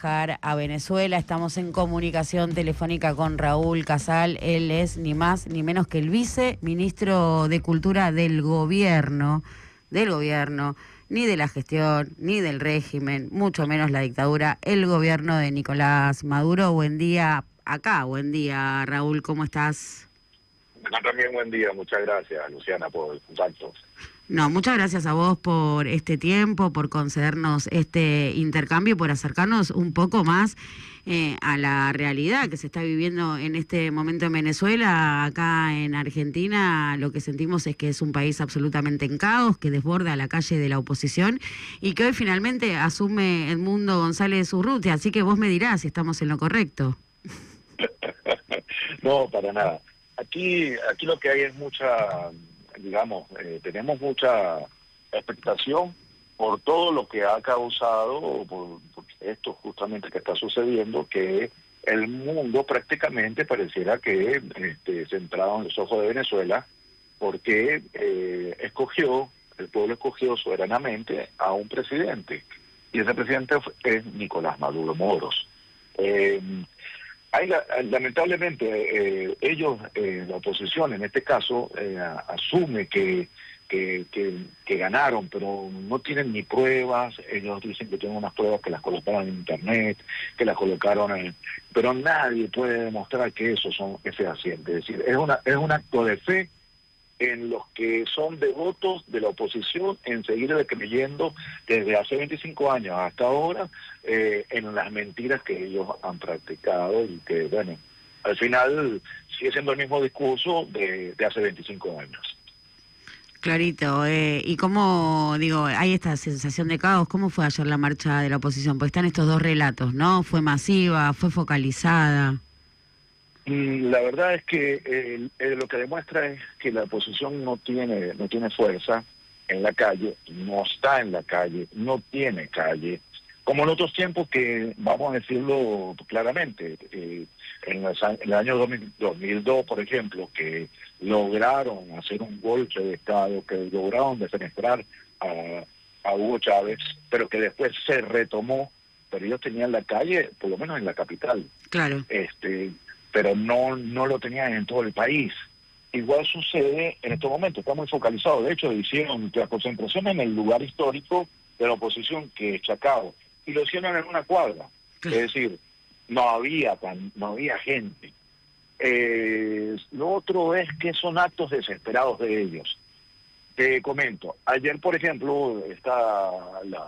viajar a Venezuela. Estamos en comunicación telefónica con Raúl Casal. Él es ni más ni menos que el viceministro de Cultura del gobierno, ni de la gestión, ni del régimen, mucho menos la dictadura, el gobierno de Nicolás Maduro. Buen día buen día, Raúl, ¿cómo estás? También buen día, muchas gracias, Luciana, por el contacto. No, muchas gracias a vos por este tiempo, por concedernos este intercambio, por acercarnos un poco más a la realidad que se está viviendo en este momento en Venezuela. Acá en Argentina lo que sentimos es que es un país absolutamente en caos, que desborda la calle de la oposición y que hoy finalmente asume Edmundo González Urrutia. Así que vos me dirás si estamos en lo correcto. No, para nada. Aquí lo que hay es mucha, tenemos mucha expectación por todo lo que ha causado, por esto justamente que está sucediendo, que el mundo prácticamente pareciera que centrado en los ojos de Venezuela, porque el pueblo escogió soberanamente a un presidente, y ese presidente es Nicolás Maduro Moros. Lamentablemente, ellos, la oposición en este caso, asume que ganaron, pero no tienen ni pruebas. Ellos dicen que tienen unas pruebas que las colocaron en internet, que las colocaron pero nadie puede demostrar que eso es fehaciente. Es decir, es un acto de fe en los que son devotos de la oposición en seguir creyendo desde hace 25 años hasta ahora en las mentiras que ellos han practicado y que, bueno, al final sigue siendo el mismo discurso de hace 25 años. Clarito, y cómo, hay esta sensación de caos. ¿Cómo fue ayer la marcha de la oposición? Pues están estos dos relatos, ¿no? ¿Fue masiva? ¿Fue focalizada? La verdad es que lo que demuestra es que la oposición no tiene fuerza en la calle, no está en la calle, no tiene calle, como en otros tiempos que, vamos a decirlo claramente, en el año 2002, por ejemplo, que lograron hacer un golpe de Estado, que lograron defenestrar a Hugo Chávez, pero que después se retomó, pero ellos tenían la calle, por lo menos en la capital. Claro. Pero no lo tenían en todo el país. Igual sucede en estos momentos, está muy focalizado. De hecho, hicieron la concentración en el lugar histórico de la oposición, que es Chacao, y lo hicieron en una cuadra. Es decir, no había gente. Lo otro es que son actos desesperados de ellos. Te comento, ayer, por ejemplo, está la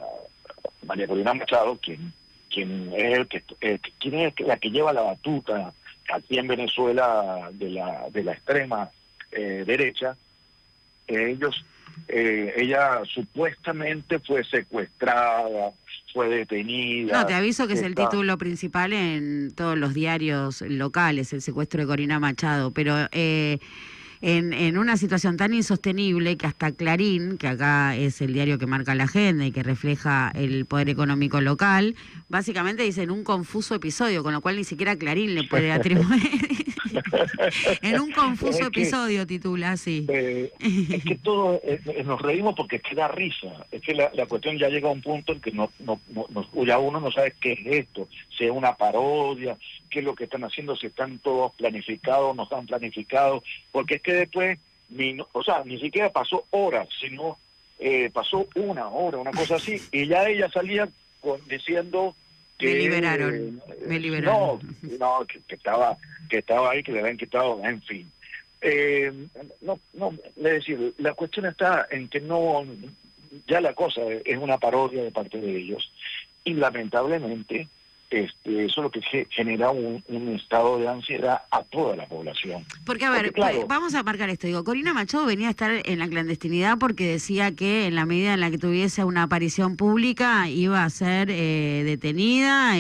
María Corina Machado, quien es la que lleva la batuta aquí en Venezuela de la extrema derecha. Ella supuestamente fue secuestrada, fue detenida. No, te aviso que es el título principal en todos los diarios locales, el secuestro de Corina Machado, pero en una situación tan insostenible que hasta Clarín, que acá es el diario que marca la agenda y que refleja el poder económico local, básicamente dicen un confuso episodio, con lo cual ni siquiera Clarín le puede atribuir. En un confuso episodio titula así. Es que todo, nos reímos porque es que da risa. Es que la cuestión ya llega a un punto en que ya uno no sabe qué es esto, si es una parodia, qué es lo que están haciendo, si están todos planificados, no están planificados, porque es que después, ni siquiera pasó horas, sino pasó una hora, una cosa así, y ya ella salía diciendo que... Me liberaron. No, que estaba ahí, que le habían quitado, en fin. Es decir, la cuestión está en que ya la cosa es una parodia de parte de ellos, y lamentablemente eso es lo que genera un estado de ansiedad a toda la población. Porque, a ver, claro, vamos a marcar esto. Corina Machado venía a estar en la clandestinidad porque decía que en la medida en la que tuviese una aparición pública iba a ser detenida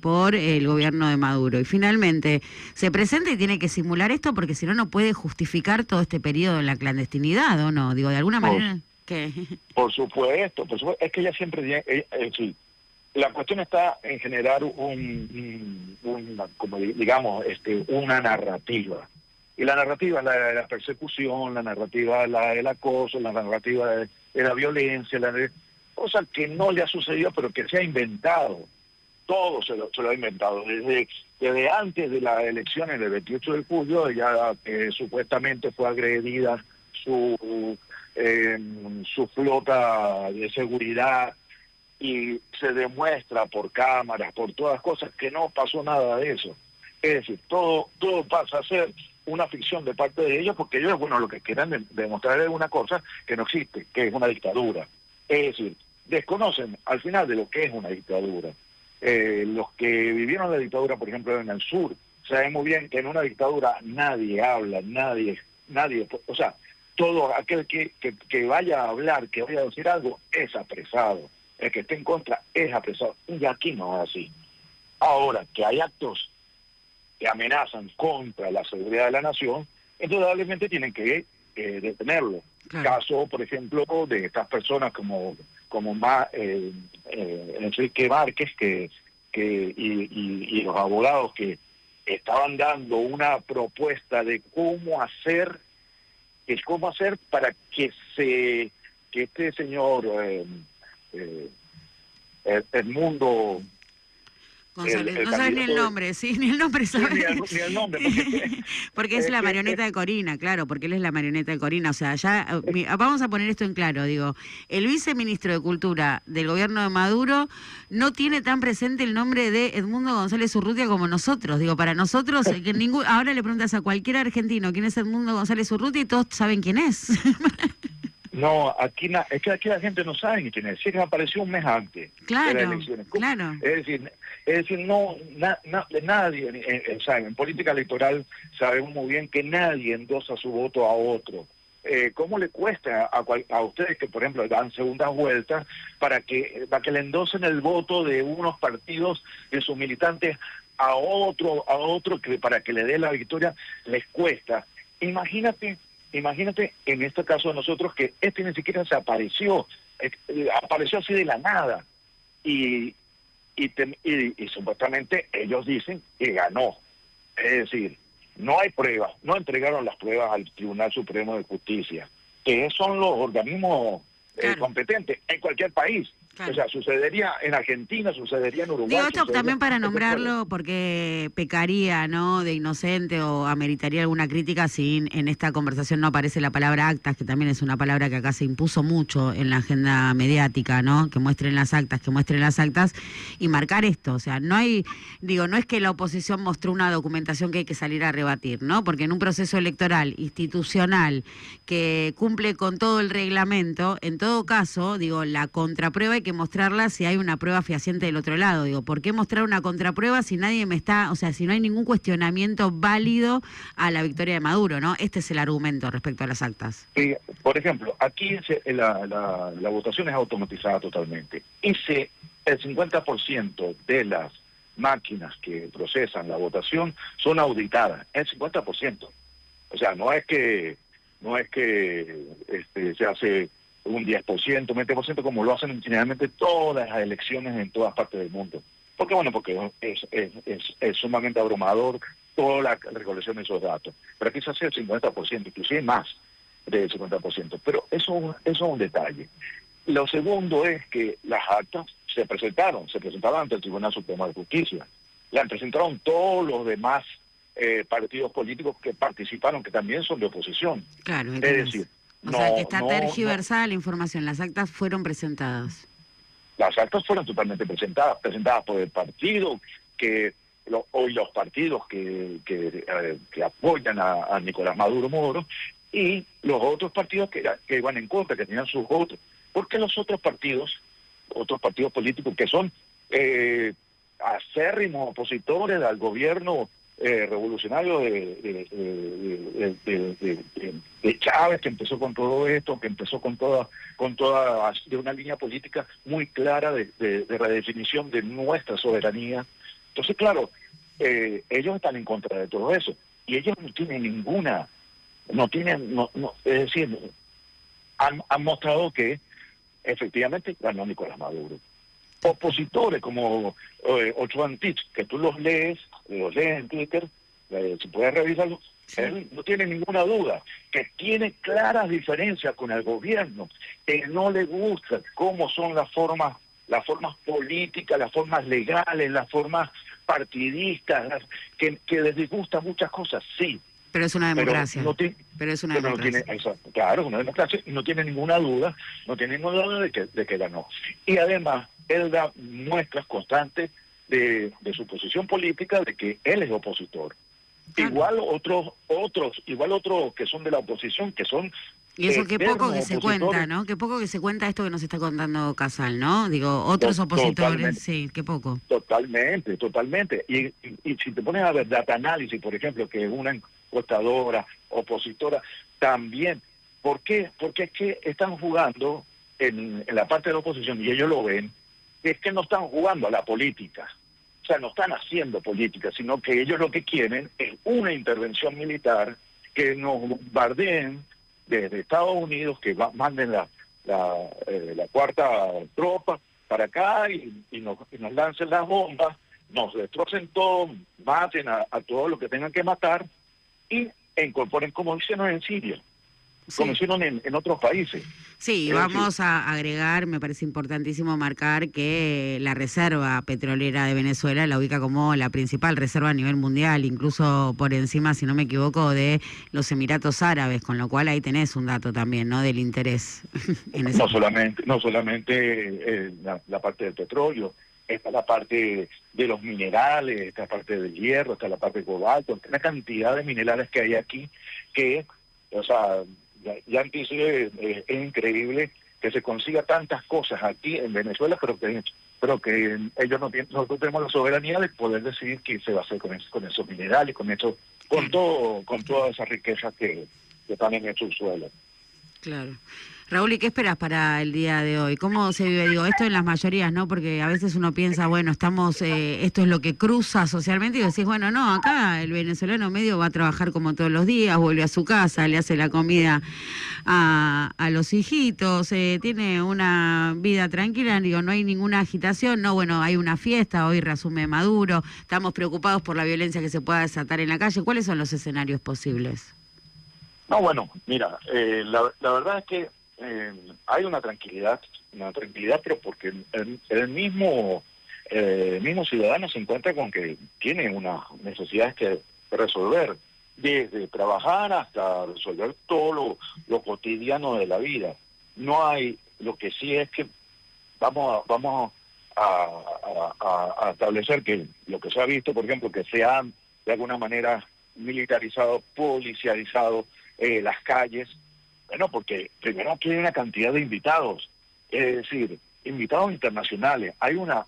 por el gobierno de Maduro. Y finalmente se presenta y tiene que simular esto porque si no, no puede justificar todo este periodo en la clandestinidad, ¿o no? De alguna manera... ¿Qué? Por supuesto. Es que ella siempre... sí. La cuestión está en generar una narrativa. Y la narrativa es la de la persecución, la narrativa es la del acoso, la narrativa de la violencia, cosa que no le ha sucedido, pero que se ha inventado. todo se lo ha inventado. Desde antes de las elecciones del 28 de julio, ya supuestamente fue agredida su flota de seguridad, y se demuestra por cámaras, por todas cosas, que no pasó nada de eso. Es decir, todo pasa a ser una ficción de parte de ellos, porque ellos, bueno, lo que quieran demostrar es una cosa que no existe, que es una dictadura. Es decir, desconocen al final de lo que es una dictadura. Los que vivieron la dictadura, por ejemplo, en el sur, saben muy bien que en una dictadura nadie habla, nadie, o sea, todo aquel que vaya a hablar, que vaya a decir algo, es apresado. El que esté en contra es apresado. Y aquí no es así. Ahora, que hay actos que amenazan contra la seguridad de la nación, indudablemente tienen que detenerlo. Claro. Caso, por ejemplo, de estas personas como Enrique Márquez, y los abogados que estaban dando una propuesta de cómo hacer para que este señor Edmundo González, no sabes ni el nombre, sí, ni el nombre sabes. Ni el nombre, porque es la marioneta de Corina, claro, porque él es la marioneta de Corina. O sea, ya vamos a poner esto en claro, digo, el viceministro de Cultura del gobierno de Maduro no tiene tan presente el nombre de Edmundo González Urrutia como nosotros. Digo, para nosotros, ahora le preguntas a cualquier argentino quién es Edmundo González Urrutia y todos saben quién es. No, es que aquí la gente no sabe quién es. Sí, que apareció un mes antes de las elecciones. Claro. Es decir, nadie, ¿saben? En política electoral sabemos muy bien que nadie endosa su voto a otro. ¿Cómo le cuesta a ustedes que, por ejemplo, dan segundas vueltas para que le endosen el voto de unos partidos, de sus militantes, a otro que para que le dé la victoria? Les cuesta. Imagínate en este caso de nosotros que ni siquiera se apareció así de la nada, y supuestamente ellos dicen que ganó. Es decir, no hay pruebas, no entregaron las pruebas al Tribunal Supremo de Justicia, que son los organismos competentes en cualquier país. Claro. O sea, sucedería en Argentina, sucedería en Uruguay. Digo esto también para nombrarlo, porque pecaría, ¿no?, de inocente o ameritaría alguna crítica si en esta conversación no aparece la palabra actas, que también es una palabra que acá se impuso mucho en la agenda mediática, ¿no?, que muestren las actas, y marcar esto. O sea, no es que la oposición mostró una documentación que hay que salir a rebatir, ¿no?, porque en un proceso electoral institucional que cumple con todo el reglamento, en todo caso, la contraprueba hay que mostrarla si hay una prueba fehaciente del otro lado. ¿Por qué mostrar una contraprueba si nadie si no hay ningún cuestionamiento válido a la victoria de Maduro, ¿no? Este es el argumento respecto a las actas. Por ejemplo, aquí la votación es automatizada totalmente. El 50% de las máquinas que procesan la votación son auditadas, el 50%. O sea, no es que se hace un 10%, 20%, como lo hacen generalmente todas las elecciones en todas partes del mundo. Porque es sumamente abrumador toda la recolección de esos datos. Pero aquí se hace el 50%, inclusive más del 50%. Pero eso es un detalle. Lo segundo es que las actas se presentaron ante el Tribunal Supremo de Justicia. La presentaron todos los demás partidos políticos que participaron, que también son de oposición. Claro, es decir, que está tergiversada la información. Las actas fueron presentadas. Las actas fueron totalmente presentadas por el partido hoy los partidos que apoyan a Nicolás Maduro Moro, y los otros partidos que iban en contra, que tenían sus votos. Porque los otros partidos políticos que son acérrimos opositores al gobierno revolucionario de Chávez, que empezó con todo esto, que empezó con toda de una línea política muy clara de redefinición de nuestra soberanía. Entonces, claro, ellos están en contra de todo eso, y ellos no tienen es decir, han mostrado que efectivamente ganó Nicolás Maduro. Opositores como Ochoa Antich, que tú los lees en Twitter, si puedes revisarlo, sí. Él no tiene ninguna duda que tiene claras diferencias con el gobierno, que no le gusta cómo son las formas las formas políticas, las formas legales, las formas partidistas, que les disgustan muchas cosas, sí. Pero es una democracia. Pero es una democracia. Claro, es una democracia y no tiene ninguna duda, de que ganó. Y además, él da muestras constantes de su posición política, de que él es opositor. Claro. Igual otros que son de la oposición, que son... Y eso qué poco que se cuenta, ¿no? Qué poco que se cuenta esto que nos está contando Casal, ¿no? Digo, otros opositores, sí, qué poco. Totalmente. Y si te pones a ver data análisis, por ejemplo, que es una encuestadora, opositora, también. ¿Por qué? Porque es que están jugando en la parte de la oposición, y ellos lo ven, es que no están jugando a la política. O sea, no están haciendo política, sino que ellos lo que quieren es una intervención militar, que nos bombardeen desde Estados Unidos, que manden la cuarta tropa para acá y nos lancen las bombas, nos destrocen todo, maten a todo lo que tengan que matar y incorporen, como hicieron en Siria, como hicieron en otros países. Sí, vamos a agregar, me parece importantísimo marcar que la reserva petrolera de Venezuela la ubica como la principal reserva a nivel mundial, incluso por encima, si no me equivoco, de los Emiratos Árabes, con lo cual ahí tenés un dato también, ¿no?, del interés. No solamente la parte del petróleo, está la parte de los minerales, está la parte del hierro, está la parte del cobalto, una cantidad de minerales que hay aquí que, o sea, ya inclusive es increíble que se consiga tantas cosas aquí en Venezuela, pero que ellos no tienen, nosotros tenemos la soberanía de poder decidir qué se va a hacer con esos minerales, con toda esa riqueza que están en el subsuelo. Claro. Raúl, ¿y qué esperas para el día de hoy? ¿Cómo se vive? Digo, esto en las mayorías, ¿no? Porque a veces uno piensa, bueno, estamos, esto es lo que cruza socialmente, y decís, bueno, no, acá el venezolano medio va a trabajar como todos los días, vuelve a su casa, le hace la comida a los hijitos, tiene una vida tranquila, digo, no hay ninguna agitación, no, bueno, hay una fiesta, hoy reasume Maduro, estamos preocupados por la violencia que se pueda desatar en la calle. ¿Cuáles son los escenarios posibles? No, bueno, mira, la verdad es que hay una tranquilidad, pero porque el mismo ciudadano se encuentra con que tiene unas necesidades que resolver, desde trabajar hasta resolver todo lo cotidiano de la vida. No hay, lo que sí es que vamos a establecer que lo que se ha visto, por ejemplo, que se han de alguna manera militarizado, policializado las calles. Bueno, porque primero aquí hay una cantidad de invitados, es decir, invitados internacionales. Hay una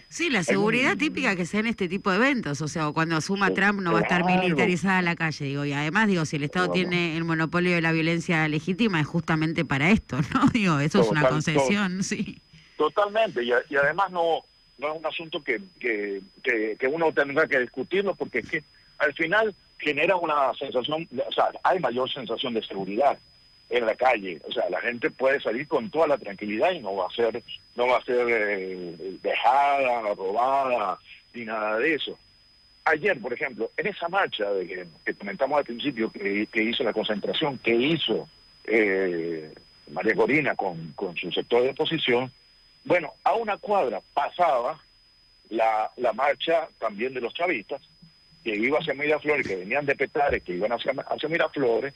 Sí, la seguridad típica que sea en este tipo de eventos, o sea, cuando asuma Trump no va a estar militarizada la calle, digo, y además, digo, si el Estado tiene el monopolio de la violencia legítima es justamente para esto, ¿no? Digo, eso es una concesión, sí. Totalmente, y además no es un asunto que uno tendrá que discutirlo, porque es que al final genera una sensación, o sea, hay mayor sensación de seguridad en la calle, o sea, la gente puede salir con toda la tranquilidad y no va a ser dejada, robada, ni nada de eso. Ayer, por ejemplo, en esa marcha que comentamos al principio, que hizo la concentración, que hizo María Corina con su sector de oposición, bueno, a una cuadra pasaba la marcha también de los chavistas, que iba hacia Miraflores, que venían de Petare, que iban hacia Miraflores,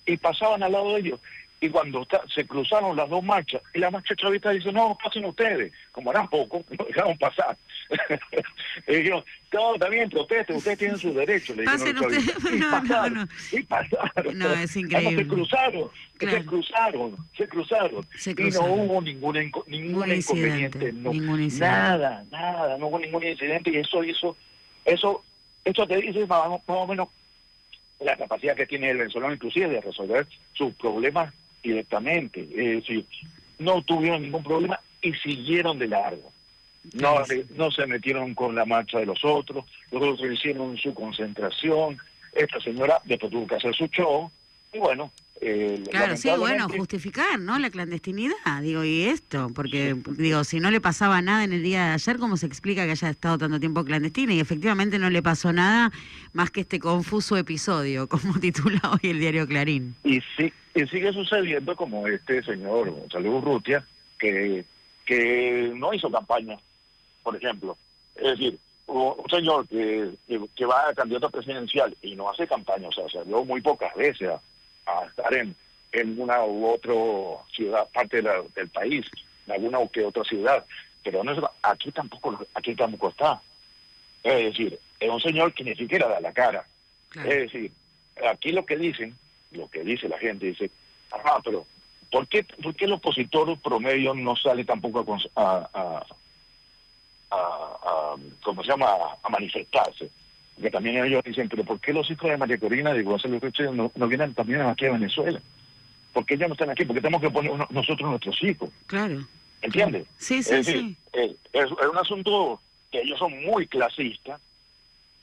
y pasaban al lado de ellos. Y cuando se cruzaron las dos marchas, y la marcha chavista dice, no, pasen ustedes. Como eran pocos, no dejaron pasar. Y dijeron, no, también protesten, ustedes tienen sus derechos. Le pasen ustedes, y pasaron. No, es increíble. Se cruzaron. Y no hubo ningún inconveniente. Ningún incidente. Nada, no hubo ningún incidente, y eso te dice más o menos la capacidad que tiene el venezolano, inclusive de resolver sus problemas directamente. Es decir, no tuvieron ningún problema y siguieron de largo. No se metieron con la marcha de los otros hicieron su concentración. Esta señora después tuvo que hacer su show, y bueno... claro, sí, bueno, justificar, ¿no?, la clandestinidad, digo, y esto, porque, digo, si no le pasaba nada en el día de ayer, ¿cómo se explica que haya estado tanto tiempo clandestina? Y efectivamente no le pasó nada más que este confuso episodio, como titula hoy el diario Clarín. Y sigue sucediendo como este señor Gonzalo Urrutia, que que no hizo campaña, por ejemplo. Es decir, un señor que va a candidato presidencial y no hace campaña, o sea, salió muy pocas veces a estar en una u otra ciudad, parte del país, en alguna u que otra ciudad, pero no es, aquí tampoco está. Es decir, es un señor que ni siquiera da la cara. Claro. Es decir, aquí lo que dice la gente, dice, pero ¿por qué el opositor promedio no sale tampoco ¿cómo se llama?, a manifestarse? Porque también ellos dicen, pero ¿por qué los hijos de María Corina de Gonzalo Urrutia no vienen también aquí a Venezuela? ¿Por qué ellos no están aquí? ¿Por qué tenemos que poner nosotros nuestros hijos? Claro. ¿Entiendes? Claro. Sí, Es sí, decir, sí. es un asunto que ellos son muy clasistas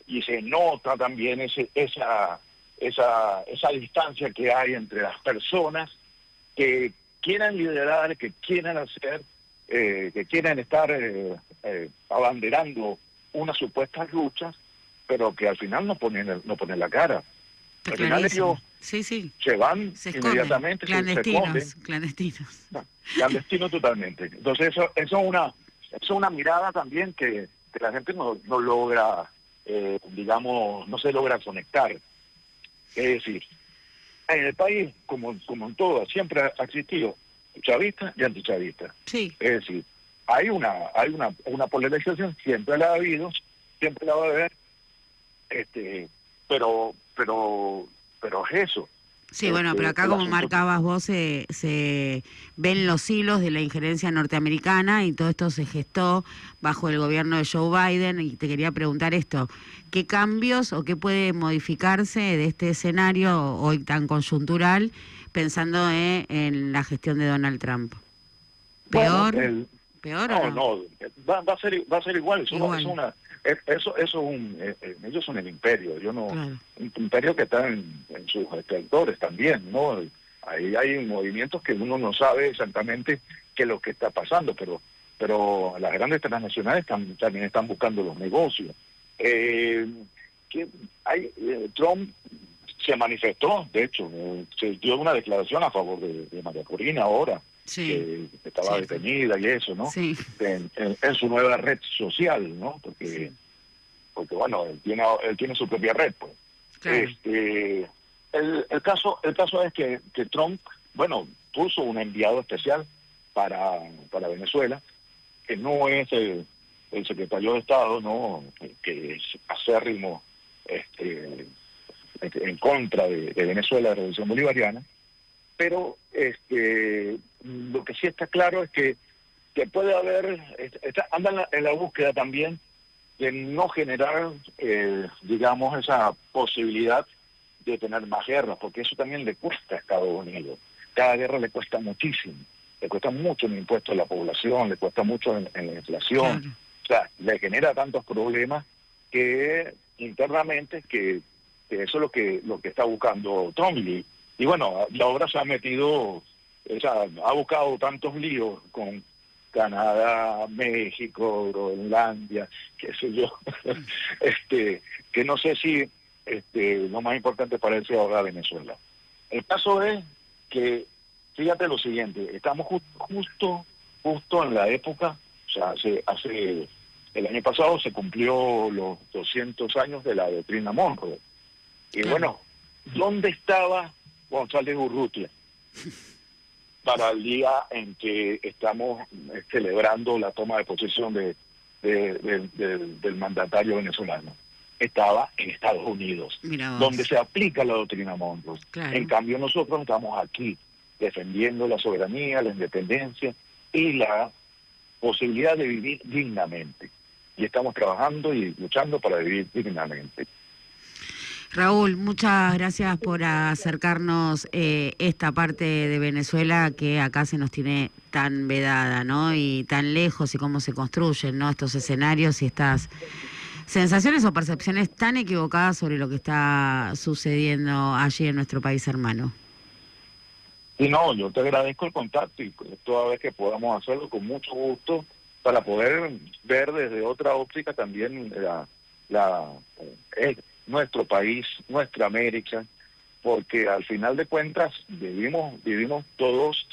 y se nota también esa distancia que hay entre las personas que quieran liderar, que quieran hacer, que quieran estar abanderando unas supuestas luchas, pero que al final no ponen la cara. Está Al final clarísimo. ellos Sí, sí. se van Se esconden. inmediatamente, se esconden. Clandestinos. Clandestino totalmente. Entonces eso es una mirada también que la gente no logra, digamos, no se logra conectar. Es decir, en el país, como en todo, siempre ha existido chavista y antichavista. Sí. Es decir, hay una polarización, siempre la ha habido, siempre la va a haber, pero es eso. Sí, bueno, pero acá, como marcabas vos, se ven los hilos de la injerencia norteamericana y todo esto se gestó bajo el gobierno de Joe Biden. Y te quería preguntar esto, ¿qué cambios o qué puede modificarse de este escenario hoy tan conjuntural pensando en la gestión de Donald Trump? ¿Peor? Bueno, ¿Peor o no? Va a ser igual. Igual. Ellos son el imperio, Claro. Un imperio que está en sus electores también, ¿no? Ahí hay movimientos que uno no sabe exactamente qué es lo que está pasando, pero las grandes transnacionales también están buscando los negocios. Trump se manifestó, de hecho, se dio una declaración a favor de María Corina ahora, sí, que estaba detenida y eso, ¿no? Sí. En su nueva red social, ¿no? Porque bueno, él tiene su propia red, pues. Claro. El caso es que Trump, bueno, puso un enviado especial para Venezuela, que no es el secretario de Estado, ¿no? Que es acérrimo en contra de Venezuela, de la Revolución Bolivariana, pero lo que sí está claro es que puede haber, anda en la búsqueda también de no generar, digamos, esa posibilidad de tener más guerras, porque eso también le cuesta a Estados Unidos. Cada guerra le cuesta muchísimo, le cuesta mucho en impuestos a la población, le cuesta mucho en la inflación, Claro. O sea, le genera tantos problemas que internamente que eso es lo que está buscando Trump. Y bueno, y ahora se ha metido, ha buscado tantos líos con Canadá, México, Groenlandia, qué sé yo, que no sé si lo más importante para él sea ahora Venezuela. El caso es que, fíjate lo siguiente, estamos justo en la época, o sea, hace el año pasado se cumplió los 200 años de la doctrina Monroe. Y bueno, ¿dónde estaba González Urrutia para el día en que estamos celebrando la toma de posesión del mandatario venezolano? Estaba en Estados Unidos, donde se aplica la doctrina Monroe. Claro. En cambio nosotros estamos aquí defendiendo la soberanía, la independencia y la posibilidad de vivir dignamente. Y estamos trabajando y luchando para vivir dignamente. Raúl, muchas gracias por acercarnos esta parte de Venezuela que acá se nos tiene tan vedada, ¿no? Y tan lejos, y cómo se construyen, ¿no?, estos escenarios y estas sensaciones o percepciones tan equivocadas sobre lo que está sucediendo allí en nuestro país hermano. Y no, yo te agradezco el contacto y toda vez que podamos hacerlo con mucho gusto para poder ver desde otra óptica también nuestro país, nuestra América, porque al final de cuentas vivimos todos,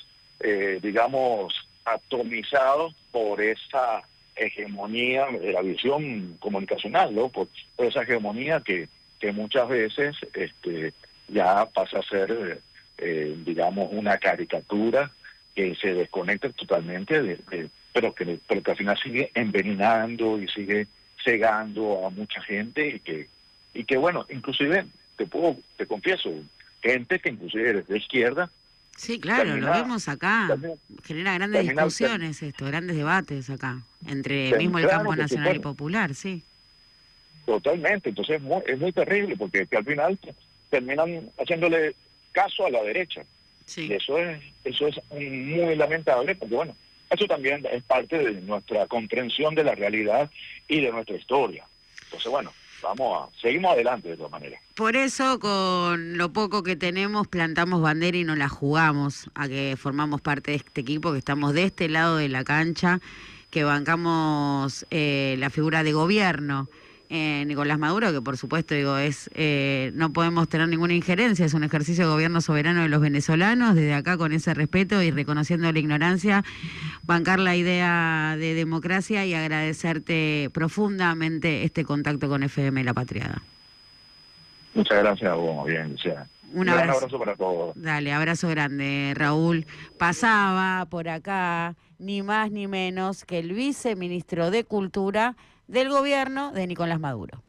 digamos, atomizados por esa hegemonía de la visión comunicacional, ¿no? Por esa hegemonía que muchas veces ya pasa a ser, digamos, una caricatura que se desconecta totalmente pero que al final sigue envenenando y sigue cegando a mucha gente y que bueno, inclusive te confieso, gente que inclusive es de izquierda. Sí, claro, lo vemos acá. Genera grandes discusiones grandes debates acá, entre mismo el campo nacional y popular, sí. Totalmente, entonces es muy terrible porque que al final terminan haciéndole caso a la derecha. Sí. Y eso es muy lamentable porque bueno, eso también es parte de nuestra comprensión de la realidad y de nuestra historia. Entonces bueno, seguimos adelante de todas maneras. Por eso, con lo poco que tenemos, plantamos bandera y nos la jugamos a que formamos parte de este equipo, que estamos de este lado de la cancha, que bancamos la figura de gobierno. Nicolás Maduro, que por supuesto no podemos tener ninguna injerencia, es un ejercicio de gobierno soberano de los venezolanos, desde acá con ese respeto y reconociendo la ignorancia, bancar la idea de democracia y agradecerte profundamente este contacto con FM La Patriada. Muchas gracias a vos, bien, o sea, un gran abrazo para todos. Dale, abrazo grande, Raúl. Pasaba por acá ni más ni menos que el viceministro de Cultura del gobierno de Nicolás Maduro.